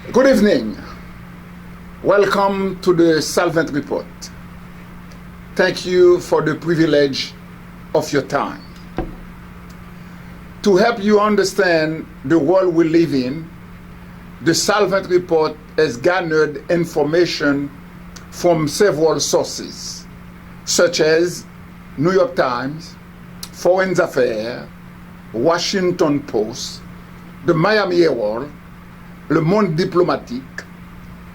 Good evening. Welcome to the SALVANT report. Thank you for the privilege of your time. To help you understand the world we live in, the SALVANT report has garnered information from several sources, such as New York Times, Foreign Affairs, Washington Post, the Miami Herald, Le Monde Diplomatique,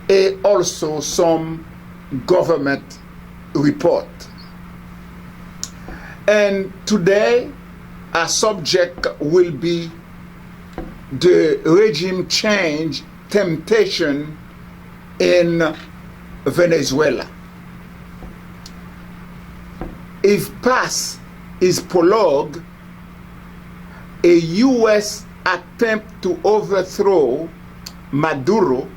and also some government report. And today, our subject will be the regime change temptation in Venezuela. If past is prologue, a U.S. attempt to overthrow Maduro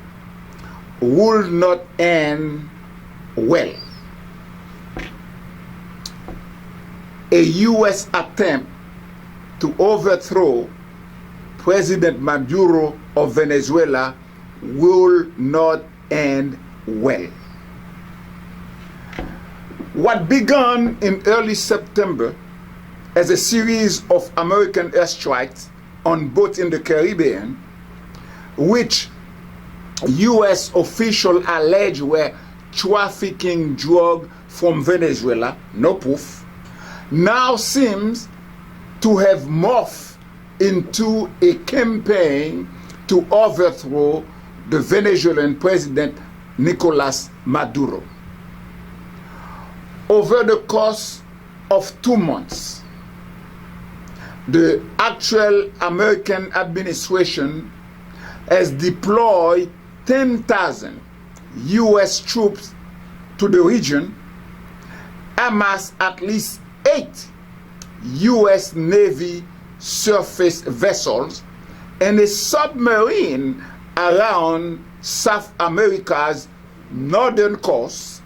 would not end well. A U.S. attempt to overthrow President Maduro of Venezuela will not end well. What began in early September as a series of American airstrikes on boats in the Caribbean, which U.S. officials allege were trafficking drugs from Venezuela, no proof, now seems to have morphed into a campaign to overthrow the Venezuelan president Nicolas Maduro. Over the course of 2 months, the actual American administration has deployed 10,000 U.S. troops to the region, amassed at least 8 U.S. Navy surface vessels, and a submarine around South America's northern coast,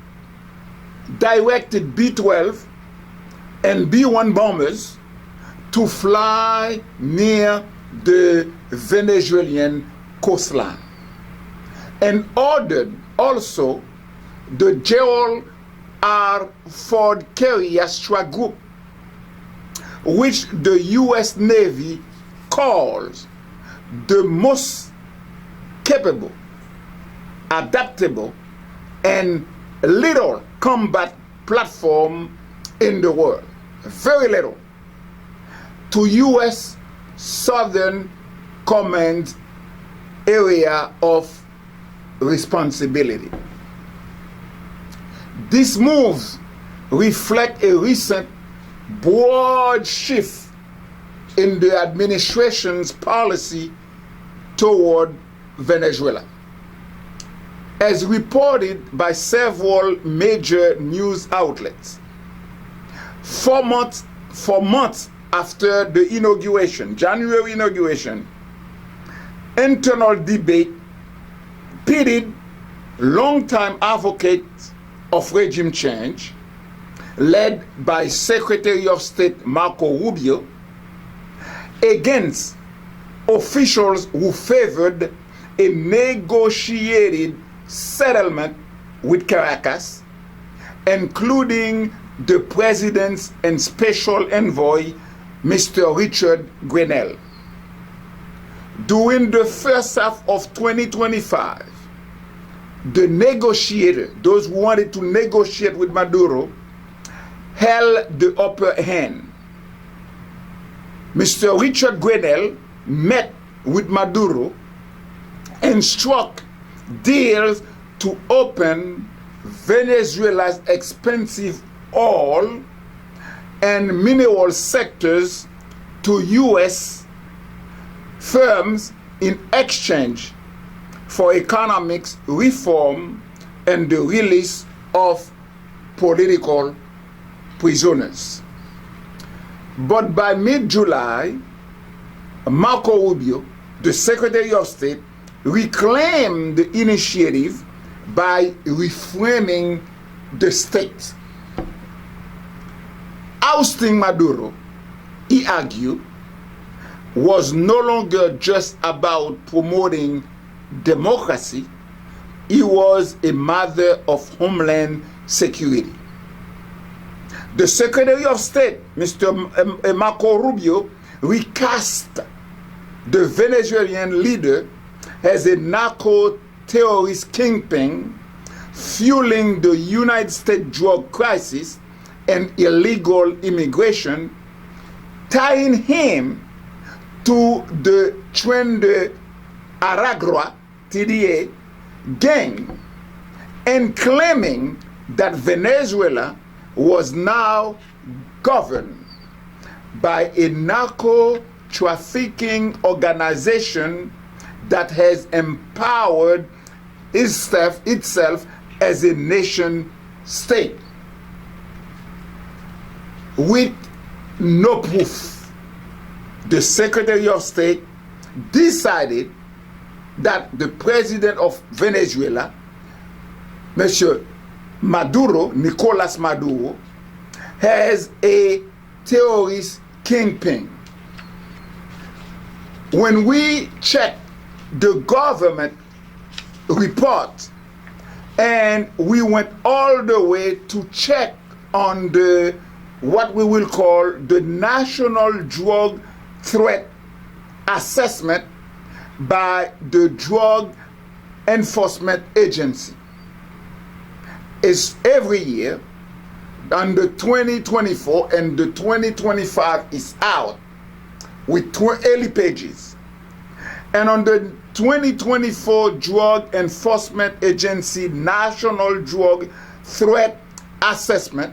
directed B-12 and B-1 bombers to fly near the Venezuelan coastline, and ordered also the Gerald R. Ford carrier strike group, which the U.S. Navy calls the most capable, adaptable, and little combat platform in the world. Very little. To U.S. Southern Command area of responsibility. These moves reflect a recent broad shift in the administration's policy toward Venezuela. As reported by several major news outlets, 4 months after the inauguration, January inauguration, internal debate pitted longtime advocates of regime change, led by Secretary of State Marco Rubio, against officials who favored a negotiated settlement with Caracas, including the President's and Special Envoy, Mr. Richard Grenell. During the first half of 2025, the negotiator, those who wanted to negotiate with Maduro, held the upper hand. Mr. Richard Grenell met with Maduro and struck deals to open Venezuela's expensive oil and mineral sectors to U.S. firms in exchange for economic reform and the release of political prisoners. But by mid-July, Marco Rubio, the Secretary of State, reclaimed the initiative by reframing the state. Ousting Maduro, he argued, was no longer just about promoting democracy, he was a matter of homeland security. The Secretary of State, Mr. Marco Rubio, recast the Venezuelan leader as a narco-terrorist kingpin, fueling the United States drug crisis and illegal immigration, tying him to the Tren de Aragua, TDA, gang, and claiming that Venezuela was now governed by a narco-trafficking organization that has empowered itself as a nation state. With no proof, the Secretary of State decided that the president of Venezuela, Mr. Nicolas Maduro, has a terrorist kingpin. When we check the government report, and we went all the way to check on the what we will call the National Drug Threat Assessment by the Drug Enforcement Agency. Is every year, and the 2024 and the 2025 is out with 80 pages. And on the 2024 Drug Enforcement Agency National Drug Threat Assessment,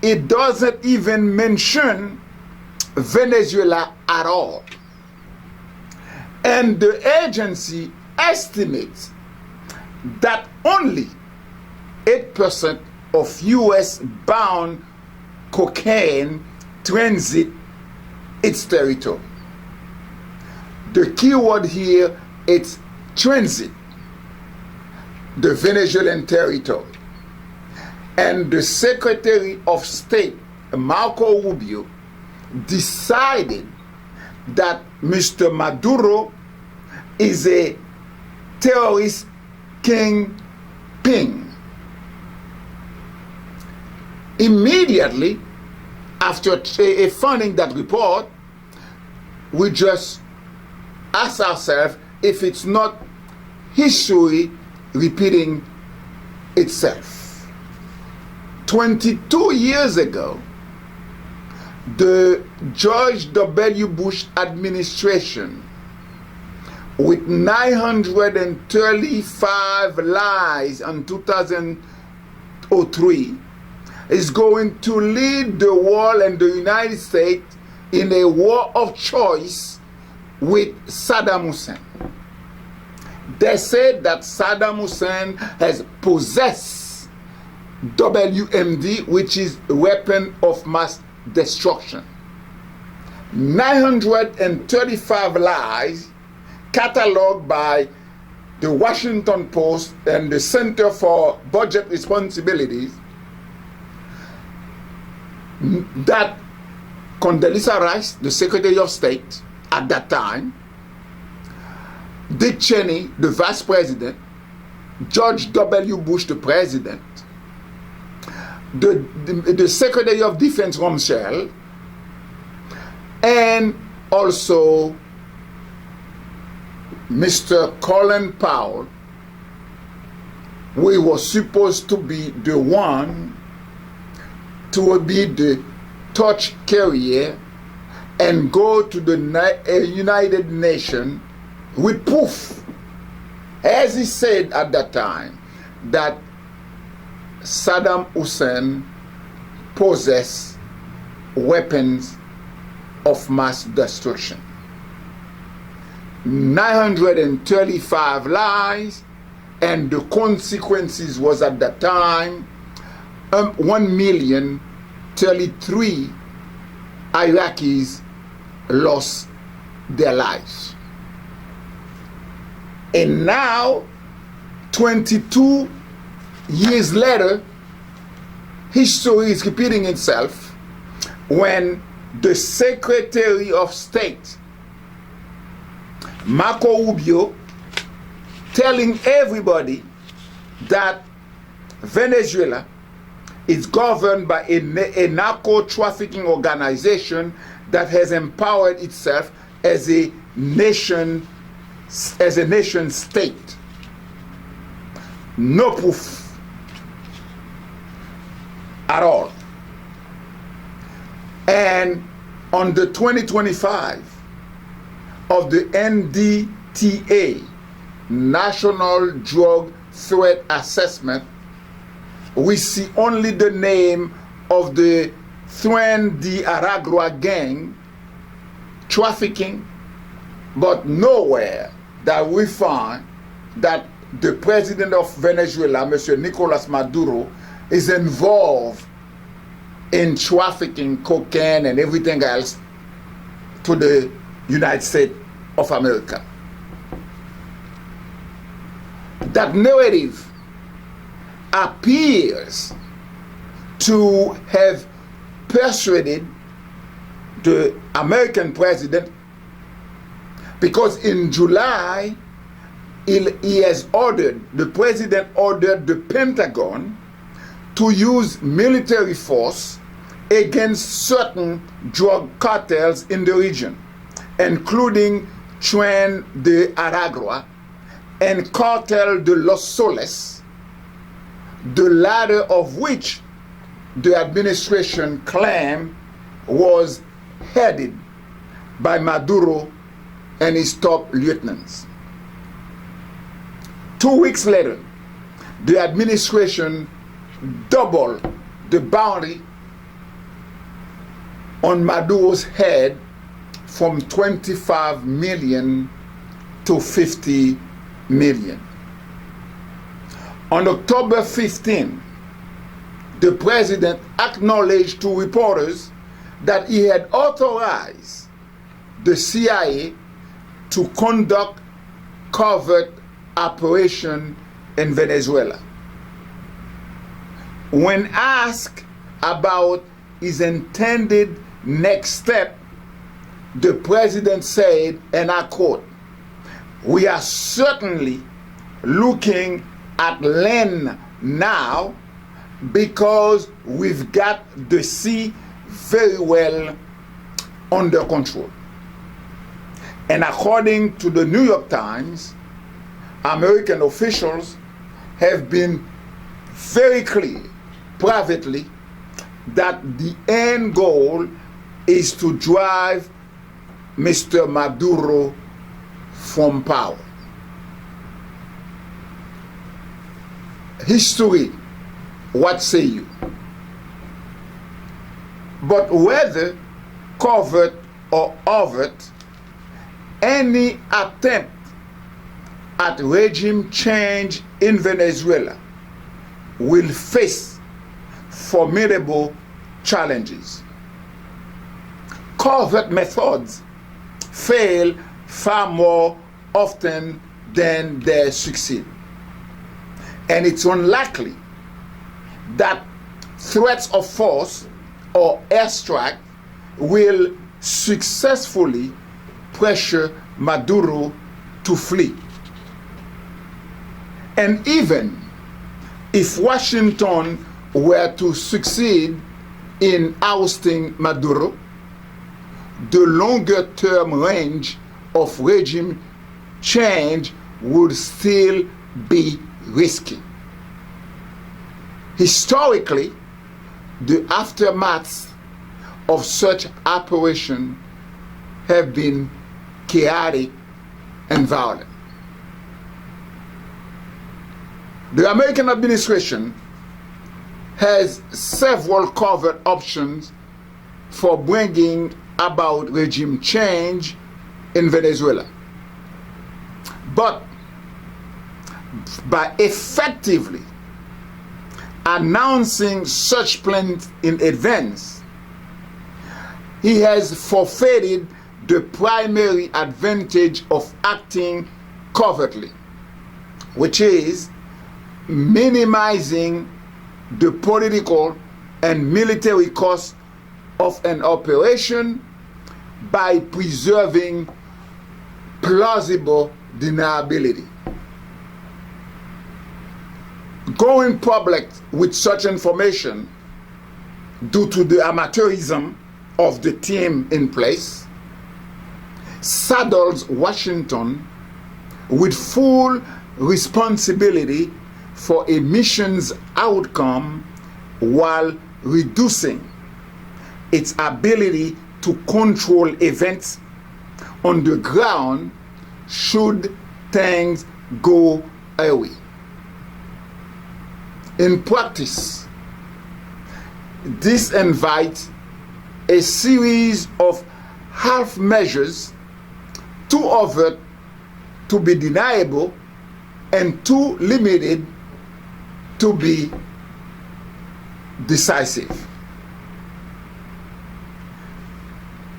it doesn't even mention Venezuela at all. And the agency estimates that only 8% of US-bound cocaine transit its territory. The key word here is transit, the Venezuelan territory. And the Secretary of State, Marco Rubio, decided that Mr. Maduro is a terrorist kingpin. Immediately after funding that report, we just ask ourselves if it's not history repeating itself. 22 years ago, the George W. Bush administration, with 935 lies in 2003, is going to lead the world and the United States in a war of choice with Saddam Hussein. They said that Saddam Hussein has possessed WMD, which is a weapon of mass destruction. 935 lies cataloged by the Washington Post and the Center for Budget Responsibilities that Condoleezza Rice, the Secretary of State at that time, Dick Cheney, the Vice President, George W. Bush, the President, the Secretary of Defense, Rumsfeld, and also Mr. Colin Powell. We were supposed to be the one to be the torch carrier and go to the United Nations with proof, as he said at that time, that Saddam Hussein possessed weapons of mass destruction. 935 lies, and the consequences was at that time 1,033,000 Iraqis lost their lives. And now, 22 years later, history is repeating itself when the Secretary of State, Marco Rubio, telling everybody that Venezuela is governed by a narco-trafficking organization that has empowered itself as a nation state. No proof at all. And on the 2025 of the NDTA, National Drug Threat Assessment, we see only the name of the Tren de Aragua gang trafficking, but nowhere that we find that the president of Venezuela, Mr. Nicolas Maduro, is involved in trafficking cocaine and everything else to the United States of America. That narrative appears to have persuaded the American president, because in July the president ordered the Pentagon to use military force against certain drug cartels in the region, including Tren de Aragua and Cartel de los Soles, the latter of which the administration claimed was headed by Maduro and his top lieutenants. 2 weeks later, the administration doubled the bounty on Maduro's head from 25 million to 50 million. On October 15, the president acknowledged to reporters that he had authorized the CIA to conduct covert operation in Venezuela. When asked about his intended next step, the president said, and I quote, "We are certainly looking at land now because we've got the sea very well under control." And according to the New York Times, American officials have been very clear privately that the end goal is to drive Mr. Maduro from power. History, what say you? But whether covert or overt, any attempt at regime change in Venezuela will face formidable challenges. Covert methods fail far more often than they succeed. And it's unlikely that threats of force or airstrike will successfully pressure Maduro to flee. And even if Washington were to succeed in ousting Maduro, the longer term range of regime change would still be risky. Historically, the aftermaths of such operations have been chaotic and violent. The American administration has several covert options for bringing about regime change in Venezuela. But by effectively announcing such plans in advance, he has forfeited the primary advantage of acting covertly, which is minimizing the political and military costs of an operation by preserving plausible deniability. going public with such information due to the amateurism of the team in place saddles Washington with full responsibility for a mission's outcome while reducing its ability to control events on the ground should things go away. In practice, this invites a series of half measures, too overt to be deniable and too limited to be decisive.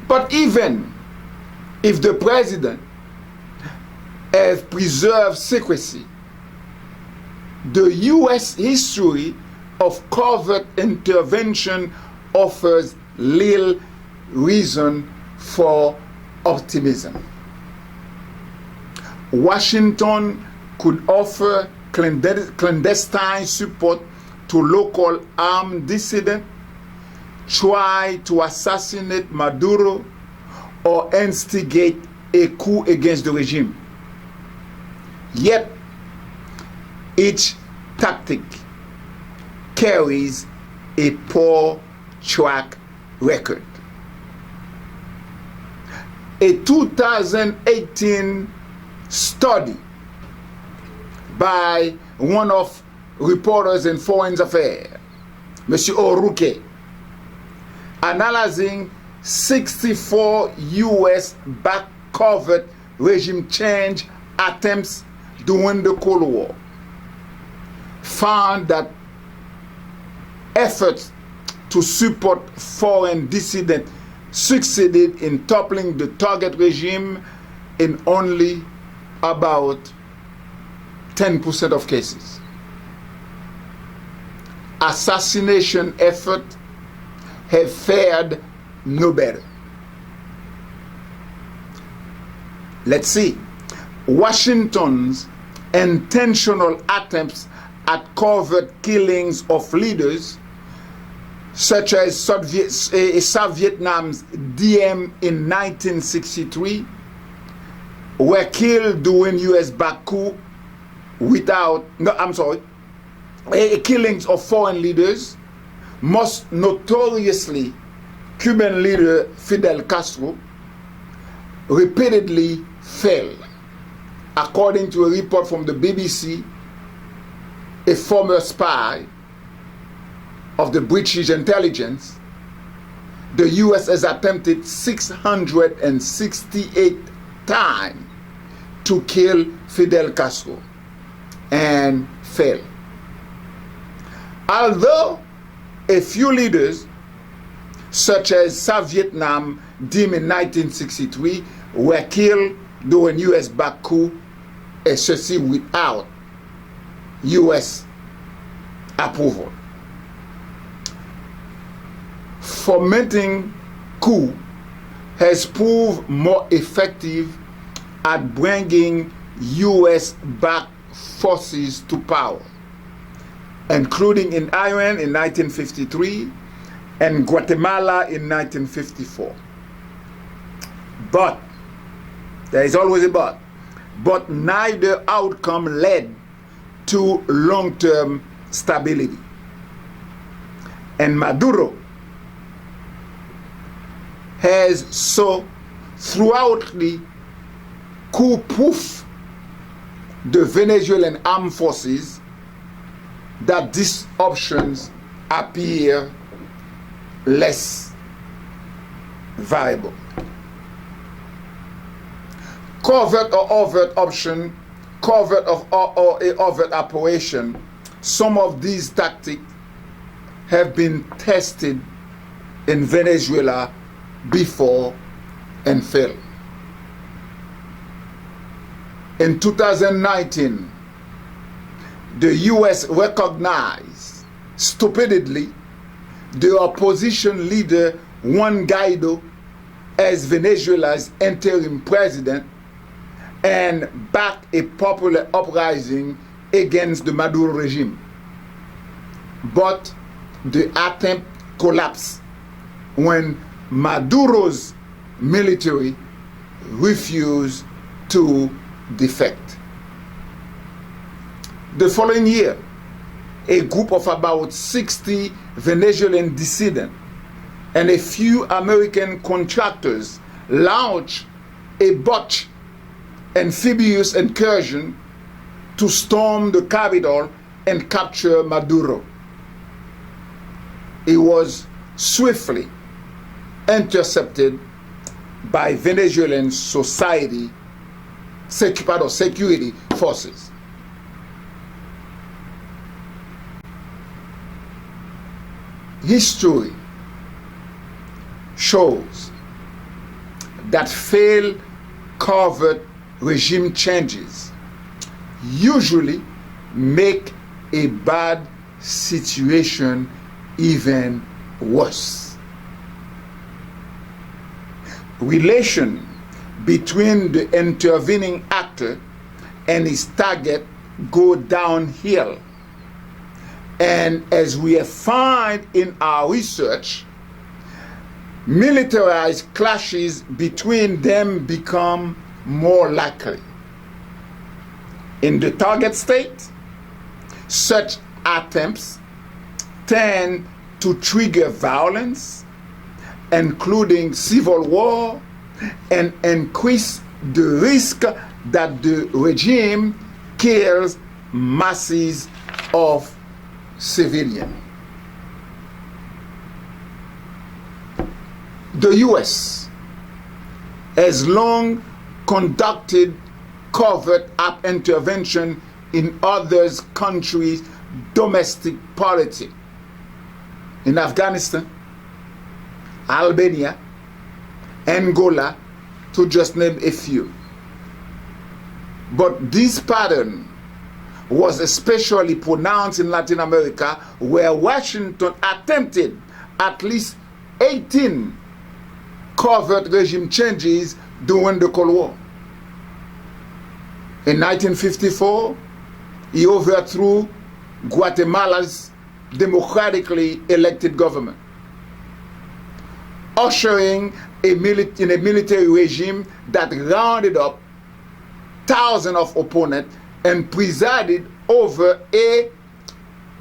But even if the president has preserved secrecy, the U.S. history of covert intervention offers little reason for optimism. Washington could offer clandestine support to local armed dissidents, try to assassinate Maduro, or instigate a coup against the regime. Yet, each tactic carries a poor track record. A 2018 study by one of reporters in foreign affairs, Monsieur O'Rourke, analyzing 64 U.S.-backed covert regime change attempts during the Cold War, found that efforts to support foreign dissidents succeeded in toppling the target regime in only about 10% of cases. Assassination efforts have fared no better. Let's see. Washington's intentional attempts at covert killings of leaders, such as South Vietnam's Diem in 1963, were killed during U.S.-backed coup killings of foreign leaders, most notoriously Cuban leader Fidel Castro, repeatedly failed. According to a report from the BBC, a former spy of the British intelligence, the U.S. has attempted 668 times to kill Fidel Castro and failed. Although a few leaders, such as South Vietnam Diem in 1963, were killed during U.S.-backed coup, ceci without U.S. approval. Fomenting coup has proved more effective at bringing U.S.-backed forces to power, including in Iran in 1953 and Guatemala in 1954. But, there is always a but neither outcome led to long-term stability. And Maduro has so throughout coup-proof the Venezuelan armed forces that these options appear less viable. Covert or overt option, covert or overt operation, some of these tactics have been tested in Venezuela before and failed. In 2019, the U.S. recognized stupidly the opposition leader Juan Guaido as Venezuela's interim president and backed a popular uprising against the Maduro regime. but the attempt collapsed when Maduro's military refused to defect. The following year, a group of about 60 Venezuelan dissidents and a few American contractors launched a botched amphibious incursion to storm the capital and capture Maduro. It was swiftly intercepted by Venezuelan security forces. History shows that failed covert regime changes usually make a bad situation even worse. Relation between the intervening actor and his target go downhill. And as we have found in our research, militarized clashes between them become more likely. In the target state, such attempts tend to trigger violence, including civil war, and increase the risk that the regime kills masses of civilians. The US has long conducted covert intervention in other countries' domestic politics. In Afghanistan, Albania, Angola, to just name a few. But this pattern was especially pronounced in Latin America, where Washington attempted at least 18 covert regime changes during the Cold War. In 1954, he overthrew Guatemala's democratically elected government, ushering in a military regime that rounded up thousands of opponents and presided over a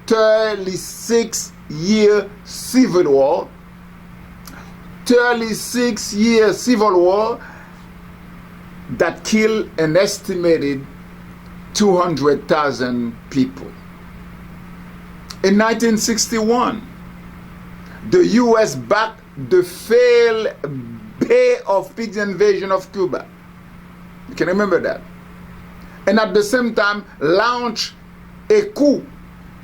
36-year civil war. 36-year civil war that killed an estimated 200,000 people. In 1961, the US backed the failed Bay of Pigs invasion of Cuba. You can remember that. And at the same time launched a coup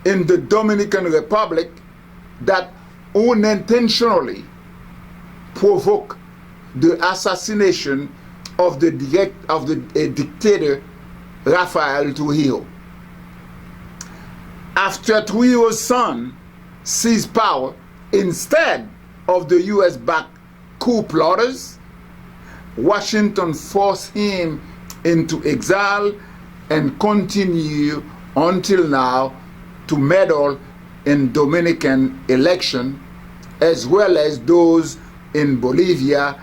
in the Dominican Republic that unintentionally provoked the assassination of the dictator Rafael Trujillo. After Trujillo's son seized power instead of the US-backed coup plotters, Washington forced him into exile and continue until now to meddle in Dominican election as well as those in Bolivia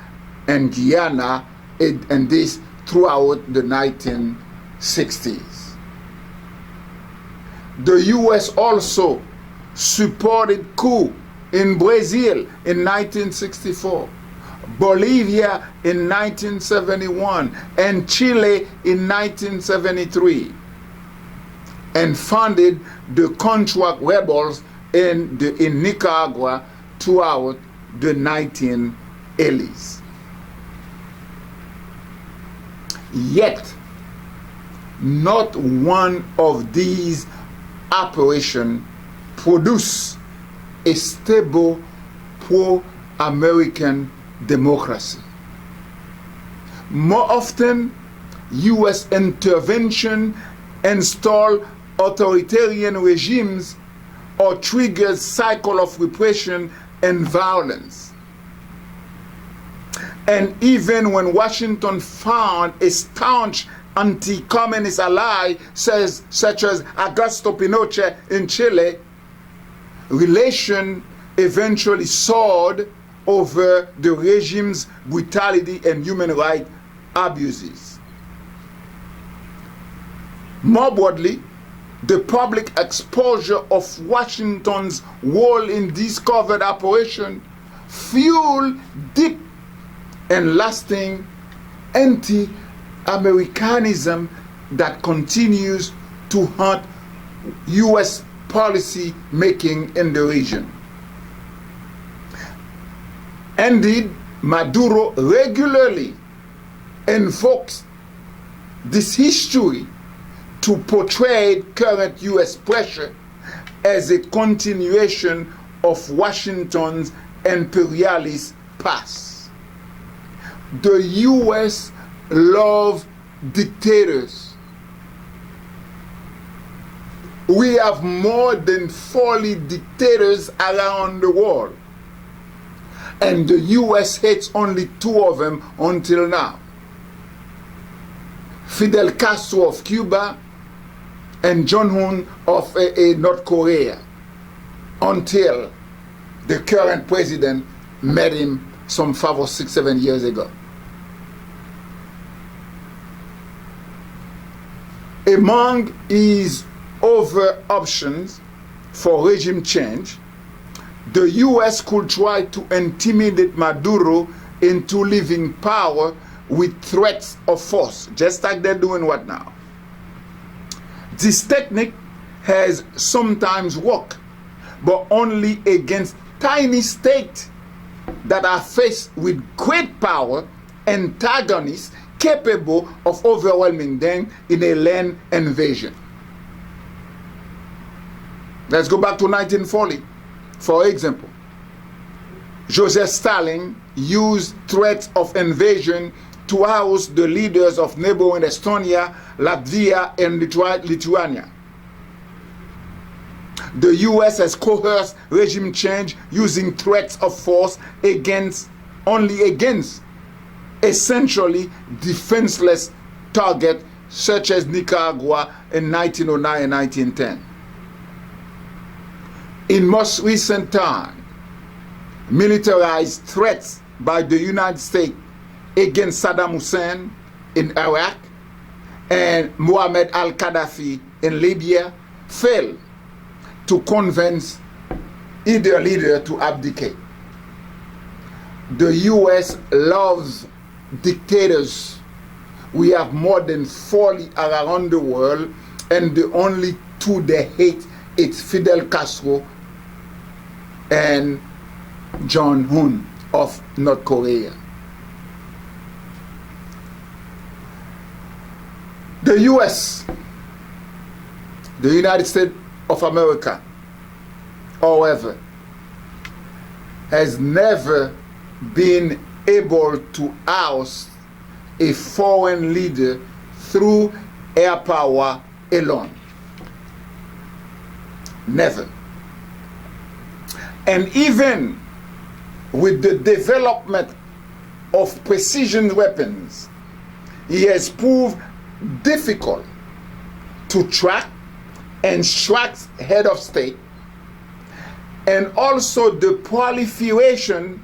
and Guyana, and this throughout the 1960s. The US also supported coup in Brazil in 1964, Bolivia in 1971, and Chile in 1973, and funded the Contract rebels in Nicaragua throughout the 1980s. Yet, not one of these operations produced a stable pro-American democracy. More often, US intervention installed authoritarian regimes or triggered cycle of repression and violence. And even when Washington found a staunch anti-communist ally such as Augusto Pinochet in Chile, relation eventually soared over the regime's brutality and human rights abuses. More broadly, the public exposure of Washington's role in this covert operation fueled deep and lasting anti-Americanism that continues to haunt U.S. policy making in the region. Indeed, Maduro regularly invokes this history to portray current U.S. pressure as a continuation of Washington's imperialist past. The U.S. loves dictators. We have more than 40 dictators around the world, and the U.S. hates only 2 of them until now. Fidel Castro of Cuba and Jong-un of North Korea, until the current president met him some 5 or 6, 7 years ago. Among his other options for regime change, the U.S. could try to intimidate Maduro into leaving power with threats of force, just like they're doing what now. This technique has sometimes worked, but only against tiny states that are faced with great power, antagonists capable of overwhelming them in a land invasion. Let's go back to 1940. For example, Joseph Stalin used threats of invasion to oust the leaders of neighboring Estonia, Latvia, and Lithuania. The U.S. has coerced regime change using threats of force only against essentially defenseless targets such as Nicaragua in 1909 and 1910. In most recent time, militarized threats by the United States against Saddam Hussein in Iraq and Muammar al-Qaddafi in Libya failed to convince either leader to abdicate. The U.S. loves dictators. We have more than 40 around the world, and the only 2 they hate is Fidel Castro and Jong-un of North Korea. The U.S., the United States of America, however, has never been able to oust a foreign leader through air power alone. Never. And even with the development of precision weapons, it has proved difficult to track and strike head of state, and also the proliferation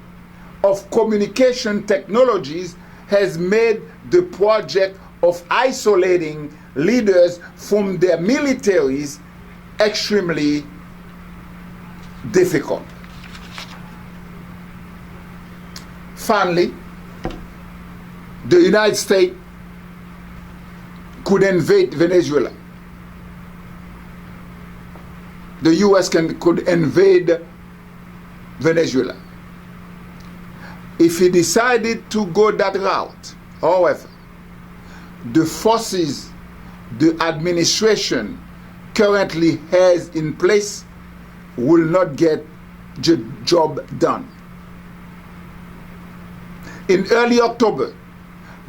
of communication technologies has made the project of isolating leaders from their militaries extremely difficult. Finally, the United States could invade Venezuela. The U.S. could invade Venezuela. If he decided to go that route, however, the forces the administration currently has in place will not get the job done. In early October,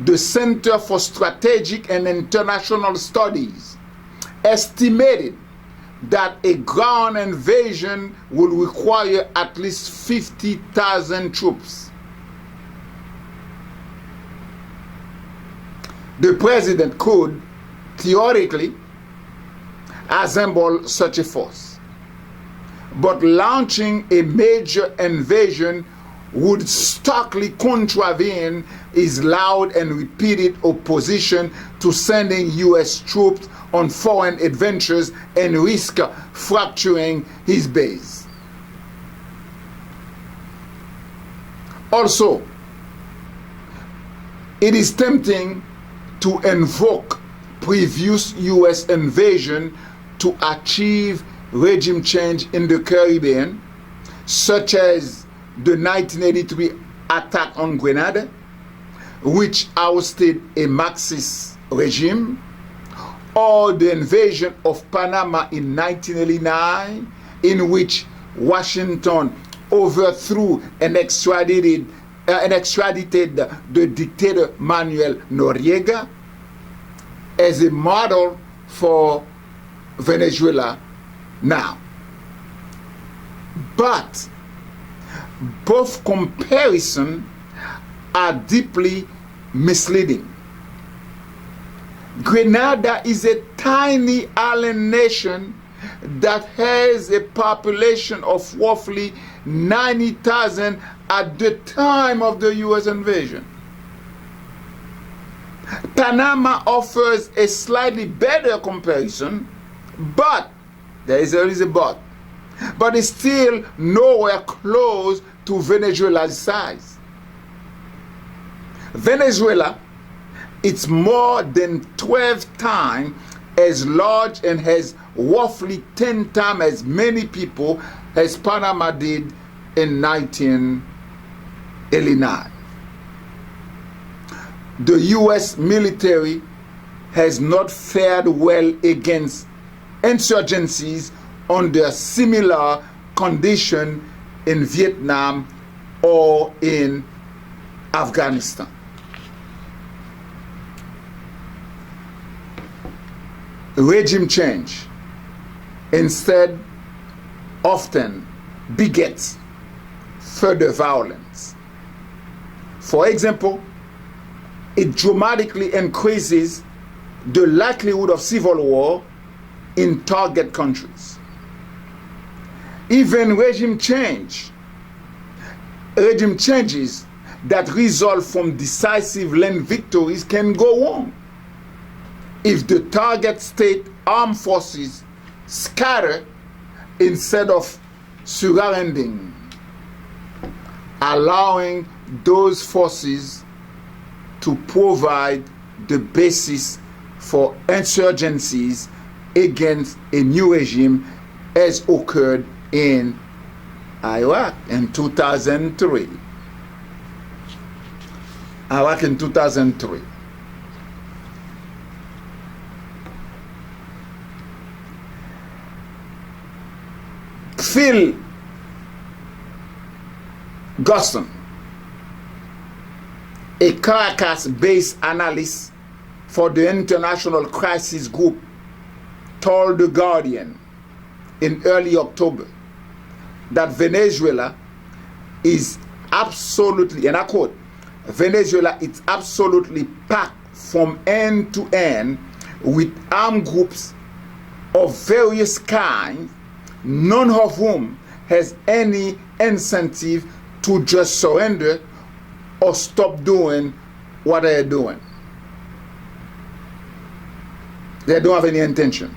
the Center for Strategic and International Studies estimated that a ground invasion will require at least 50,000 troops. The president could, theoretically, assemble such a force. but launching a major invasion would starkly contravene his loud and repeated opposition to sending U.S. troops on foreign adventures and risk fracturing his base. Also, it is tempting to invoke previous U.S. invasion to achieve regime change in the Caribbean, such as the 1983 attack on Grenada, which ousted a Marxist regime, or the invasion of Panama in 1989, in which Washington overthrew and extradited the dictator Manuel Noriega, as a model for Venezuela now. But both comparisons are deeply misleading. Grenada is a tiny island nation that has a population of roughly 90,000 at the time of the U.S. invasion. Panama offers a slightly better comparison, but there is a but it's still nowhere close to Venezuela's size. Venezuela, it's more than 12 times as large and has roughly 10 times as many people as Panama did in 1989. The U.S. military has not fared well against insurgencies under similar conditions in Vietnam or in Afghanistan. Regime change instead often begets further violence. For example, it dramatically increases the likelihood of civil war in target countries. Even regime changes that result from decisive land victories can go wrong if the target state armed forces scatter instead of surrounding, allowing those forces to provide the basis for insurgencies against a new regime, as occurred in Iraq in 2003. Phil Guston, a Caracas-based analyst for the International Crisis Group, told The Guardian in early October that Venezuela is absolutely, and I quote, Venezuela is absolutely packed from end to end with armed groups of various kinds, none of whom has any incentive to just surrender or stop doing what they're doing. They don't have any intention.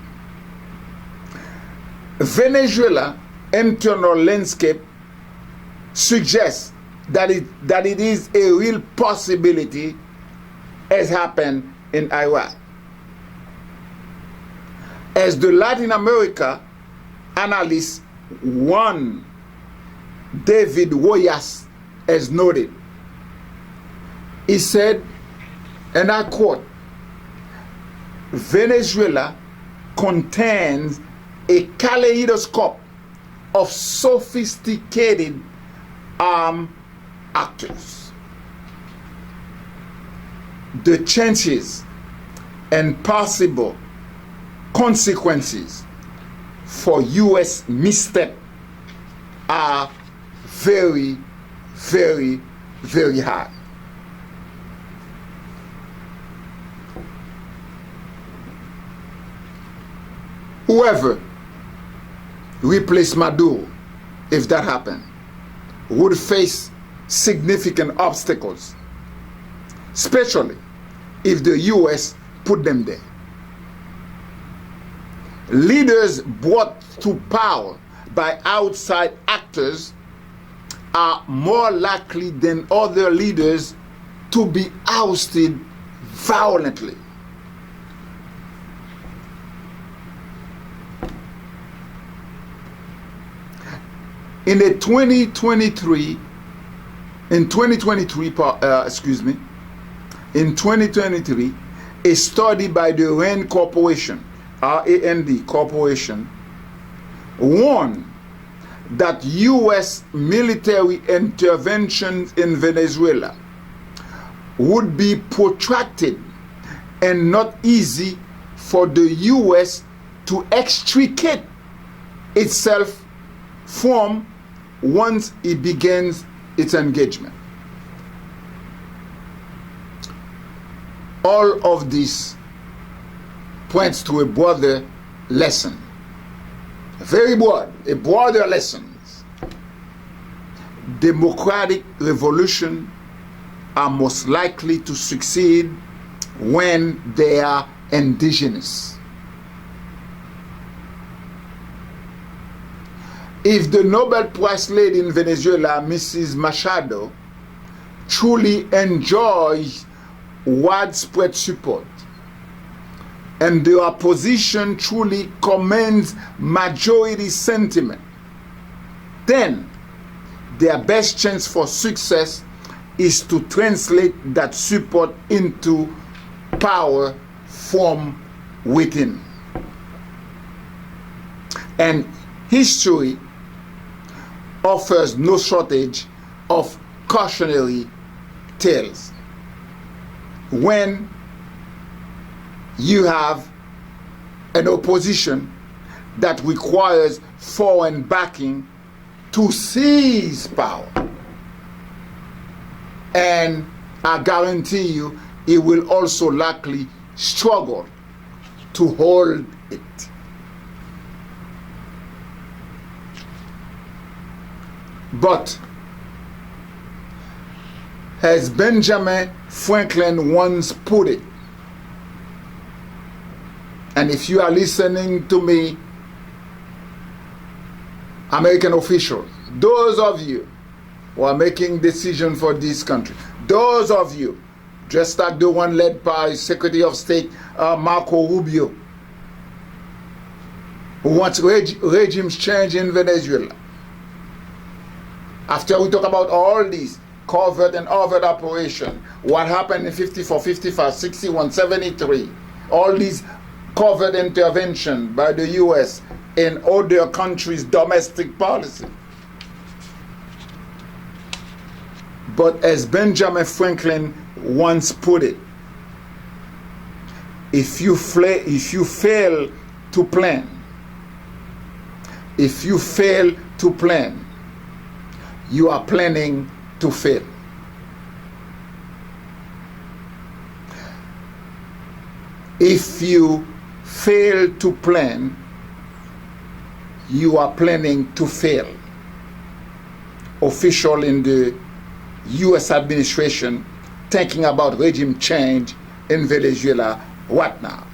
Venezuela internal landscape suggests that it is a real possibility, as happened in Iraq. As the Latin America analyst Juan David Royas has noted, he said, and I quote, Venezuela contains a kaleidoscope of sophisticated armed actors. The chances and possible consequences for U.S. misstep are very, very, very high. replace Maduro, if that happened, would face significant obstacles, especially if the US put them there. Leaders brought to power by outside actors are more likely than other leaders to be ousted violently. In 2023, a study by the RAND Corporation, R-A-N-D Corporation, warned that U.S. military interventions in Venezuela would be protracted and not easy for the U.S. to extricate itself from once it begins its engagement. All of this points to a broader lesson, very broad, a broader lesson. Democratic revolutions are most likely to succeed when they are indigenous. If the Nobel Prize lady in Venezuela, Mrs. Machado, truly enjoys widespread support, and the opposition truly commands majority sentiment, then their best chance for success is to translate that support into power from within. And history offers no shortage of cautionary tales. When you have an opposition that requires foreign backing to seize power, and I guarantee you it will also likely struggle to hold it. But as Benjamin Franklin once put it, and if you are listening to me, American officials, those of you who are making decisions for this country, those of you, just like the one led by Secretary of State Marco Rubio, who wants regimes change in Venezuela. After we talk about all these covert and overt operations, what happened in 54, 55, 61, 73, all these covert intervention by the US in other countries' domestic policy. But as Benjamin Franklin once put it, if you fail to plan, you are planning to fail. If you fail to plan, you are planning to fail. Official in the U.S. administration thinking about regime change in Venezuela right now.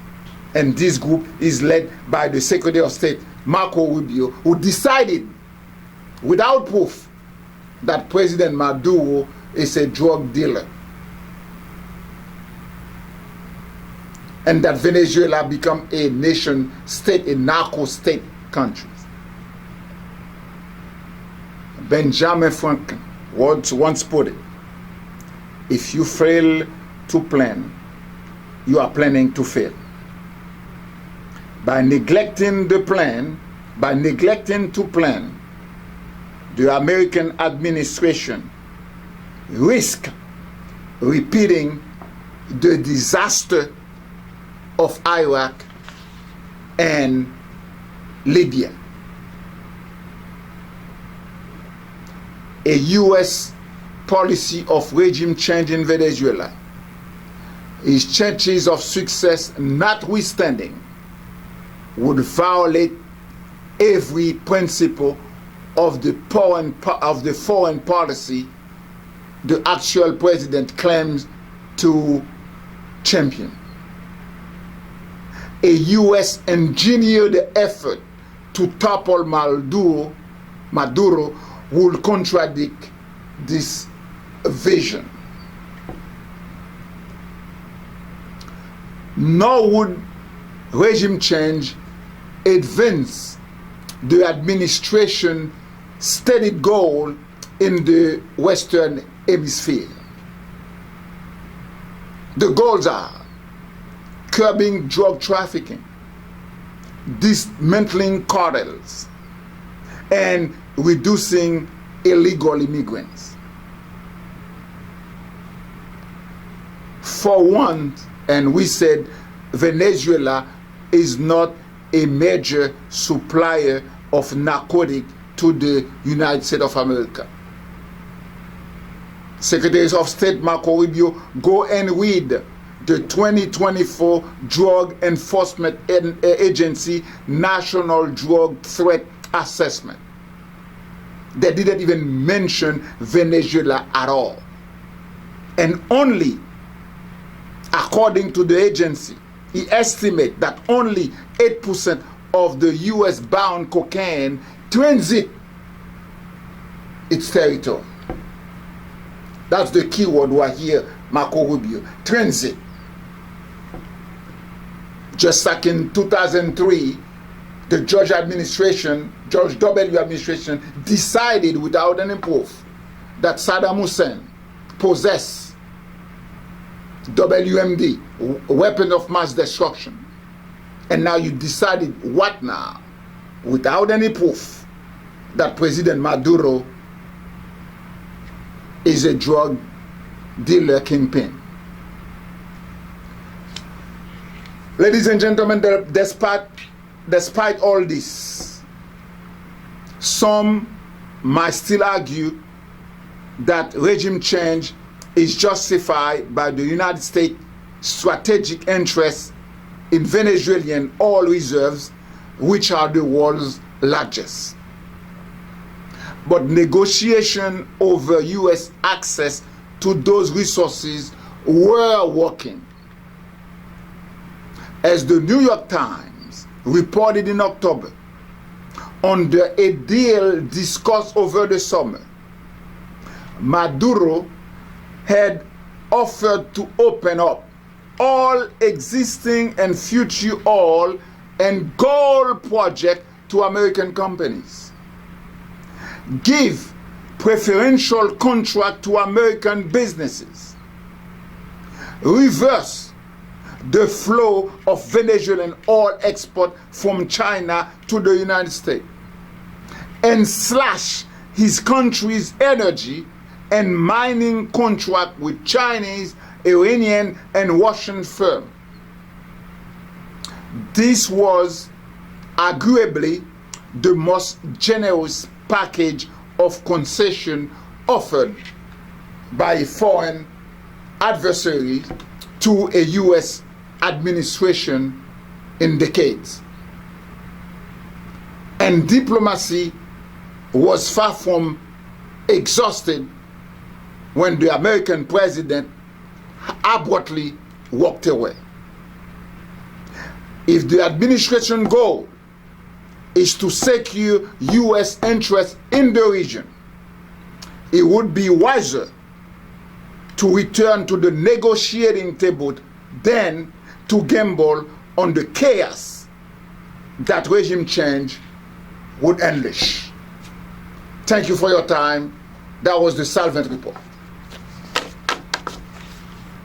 And this group is led by the Secretary of State, Marco Rubio, who decided without proof that President Maduro is a drug dealer, and that Venezuela become a nation state, a narco state country. Benjamin Franklin once put it, if you fail to plan, you are planning to fail. By neglecting to plan, the American administration risk repeating the disaster of Iraq and Libya. A U.S. policy of regime change in Venezuela, its chances of success notwithstanding, would violate every principle of the foreign policy the actual president claims to champion. A U.S. engineered effort to topple Maduro will contradict this vision. Nor would regime change advance the administration's stated goal in the Western Hemisphere. The goals are curbing drug trafficking, dismantling cartels, and reducing illegal immigrants. For one, and we said Venezuela is not a major supplier of narcotic to the United States of America. Secretary of State Marco Rubio, go and read the 2024 Drug Enforcement Agency National Drug Threat Assessment. They didn't even mention Venezuela at all. And only, according to the agency, he estimates that only 8% of the US bound cocaine transit its territory. That's the key word right here, Marco Rubio, transit. Just like in 2003, the George W. administration decided without any proof that Saddam Hussein possessed WMD, weapon of mass destruction. And now you decided what now? Without any proof that President Maduro is a drug dealer kingpin. Ladies and gentlemen, despite all this, some might still argue that regime change is justified by the United States' strategic interests in Venezuelan oil reserves, which are the world's largest. But negotiation over U.S. access to those resources were working. As the New York Times reported in October, under a deal discussed over the summer, Maduro had offered to open up all existing and future oil and gold projects to American companies, give preferential contract to American businesses, reverse the flow of Venezuelan oil export from China to the United States, and slash his country's energy and mining contract with Chinese, Iranian, and Russian firms. This was arguably the most generous package of concession offered by a foreign adversary to a U.S. administration in decades. And diplomacy was far from exhausted when the American president abruptly walked away. If the administration goal is to secure U.S. interests in the region, it would be wiser to return to the negotiating table than to gamble on the chaos that regime change would unleash. Thank you for your time. That was the SALVANT report.